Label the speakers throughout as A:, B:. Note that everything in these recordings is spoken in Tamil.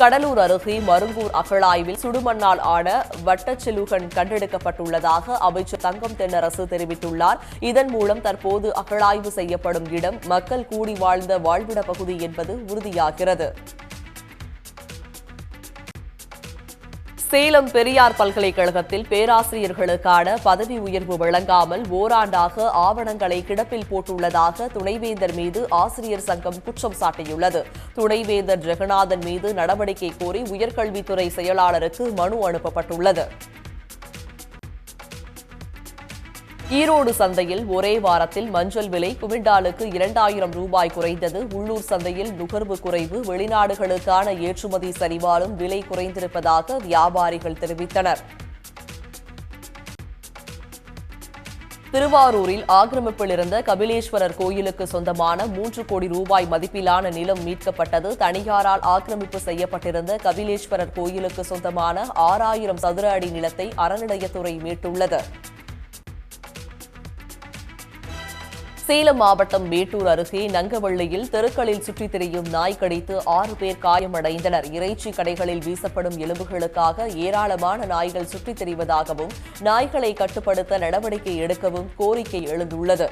A: கடலூர் அருகே மருங்கூர் அகழாய்வில் சுடுமண்ணால் ஆன வட்டச்சிலுகன் கண்டெடுக்கப்பட்டுள்ளதாக அமைச்சர் தங்கம் தென்னரசு தெரிவித்துள்ளார். இதன் மூலம் தற்போது அகழாய்வு செய்யப்படும் இடம் மக்கள் கூடி வாழ்ந்த வாழ்விட பகுதி என்பது உறுதியாகிறது. சேலம் பெரியார் பல்கலைக்கழகத்தில் பேராசிரியர்களுக்கான பதவி உயர்வு வழங்காமல் ஓராண்டாக ஆவணங்களை கிடப்பில் போட்டுள்ளதாக துணைவேந்தர் மீது ஆசிரியர் சங்கம் குற்றம் சாட்டியுள்ளது. துணைவேந்தர் ஜெகநாதன் மீது நடவடிக்கை கோரி உயர்கல்வித்துறை செயலாளருக்கு மனு அனுப்பப்பட்டுள்ளது. ஈரோடு சந்தையில் ஒரே வாரத்தில் மஞ்சள் விலை குவிண்டாலுக்கு 2000 ரூபாய் குறைந்தது. உள்ளூர் சந்தையில் நுகர்வு குறைவு, வெளிநாடுகளுக்கான ஏற்றுமதி சரிவாலும் விலை குறைந்திருப்பதாக வியாபாரிகள் தெரிவித்தனர். திருவாரூரில் ஆக்கிரமிப்பில் இருந்த கபிலேஸ்வரர் கோயிலுக்கு சொந்தமான 3 கோடி ரூபாய் மதிப்பிலான நிலம் மீட்கப்பட்டது. தனியாரால் ஆக்கிரமிப்பு செய்யப்பட்டிருந்த கபிலேஸ்வரர் கோயிலுக்கு சொந்தமான 6000 சதுர அடி நிலத்தை அறநிலையத்துறை மீட்டுள்ளது. சேலம் மாவட்டம் மேட்டூர் அருகே நங்கவள்ளியில் தெருக்களில் சுற்றித் திரியும் நாய் கடித்து 6 பேர் காயமடைந்தனர். இறைச்சி கடைகளில் வீசப்படும் எலும்புகளுக்காக ஏராளமான நாய்கள் சுற்றித் திரிவதாகவும் நாய்களை கட்டுப்படுத்த நடவடிக்கை எடுக்கவும் கோரிக்கை எழுந்துள்ளது.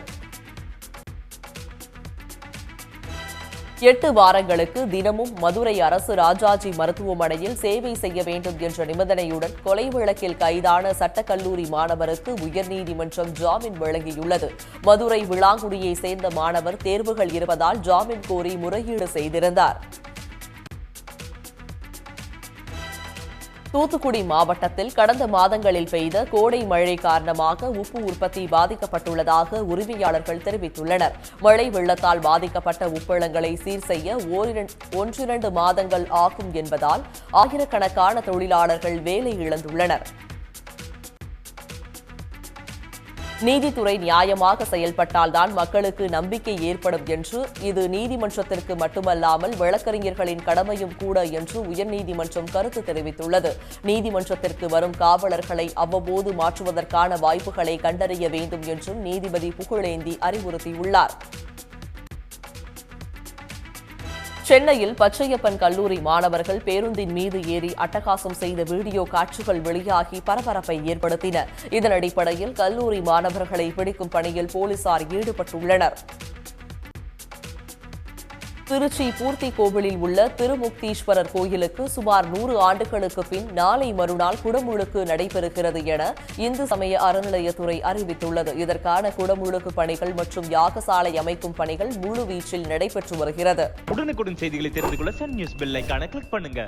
A: 8 வாரங்களுக்கு தினமும் மதுரை அரசு ராஜாஜி மருத்துவமனையில் சேவை செய்ய வேண்டும் என்ற நிபந்தனையுடன் கொலை வழக்கில் கைதான சட்டக்கல்லூரி மாணவருக்கு உயர்நீதிமன்றம் ஜாமீன் வழங்கியுள்ளது. மதுரை விளாங்குடியை சேர்ந்த மாணவர் தேர்வுகள் இருப்பதால் ஜாமீன் கோரி முறையீடு செய்திருந்தார். தூத்துக்குடி மாவட்டத்தில் கடந்த மாதங்களில் பெய்த கோடை மழை காரணமாக உப்பு உற்பத்தி பாதிக்கப்பட்டுள்ளதாக உரிமையாளர்கள் தெரிவித்துள்ளனர். மழை வெள்ளத்தால் பாதிக்கப்பட்ட உப்பளங்களை சீர் செய்ய 1-2 மாதங்கள் ஆகும் என்பதால் ஆயிரக்கணக்கான தொழிலாளர்கள் வேலை இழந்துள்ளனர். நீதித்துறை நியாயமாக செயல்பட்டால்தான் மக்களுக்கு நம்பிக்கை ஏற்படும் என்று, இது நீதிமன்றத்திற்கு மட்டுமல்லாமல் வழக்கறிஞர்களின் கடமையும் கூட என்று உயர்நீதிமன்றம் கருத்து தெரிவித்துள்ளது. நீதிமன்றத்திற்கு வரும் காவலர்களை அவ்வப்போது மாற்றுவதற்கான வாய்ப்புகளை கண்டறிய வேண்டும் என்றும் நீதிபதி புகழேந்தி அறிவுறுத்தியுள்ளார். சென்னையில் பச்சையப்பன் கல்லூரி மாணவர்கள் பேருந்தின் மீது ஏறி அட்டகாசம் செய்த வீடியோ காட்சிகள் வெளியாகி பரபரப்பை ஏற்படுத்தின. இதன் அடிப்படையில் கல்லூரி மாணவர்களை பிடிக்கும் பணியில் போலீசார் ஈடுபட்டுள்ளனர். திருச்சி பூர்த்தி கோவிலில் உள்ள திருமுக்தீஸ்வரர் கோயிலுக்கு சுமார் 100 ஆண்டுகளுக்கு பின் நாளை மறுநாள் குடமுழுக்கு நடைபெறுகிறது என இந்து சமய அறநிலையத்துறை அறிவித்துள்ளது. இதற்கான குடமுழுக்கு பணிகள் மற்றும் யாகசாலை அமைக்கும் பணிகள் முழுவீச்சில் நடைபெற்று வருகிறது.
B: உடனுக்குடன் செய்திகளை தெரிந்து கொள்ள சன் நியூஸ் பெல் ஐகானை கிளிக் பண்ணுங்க.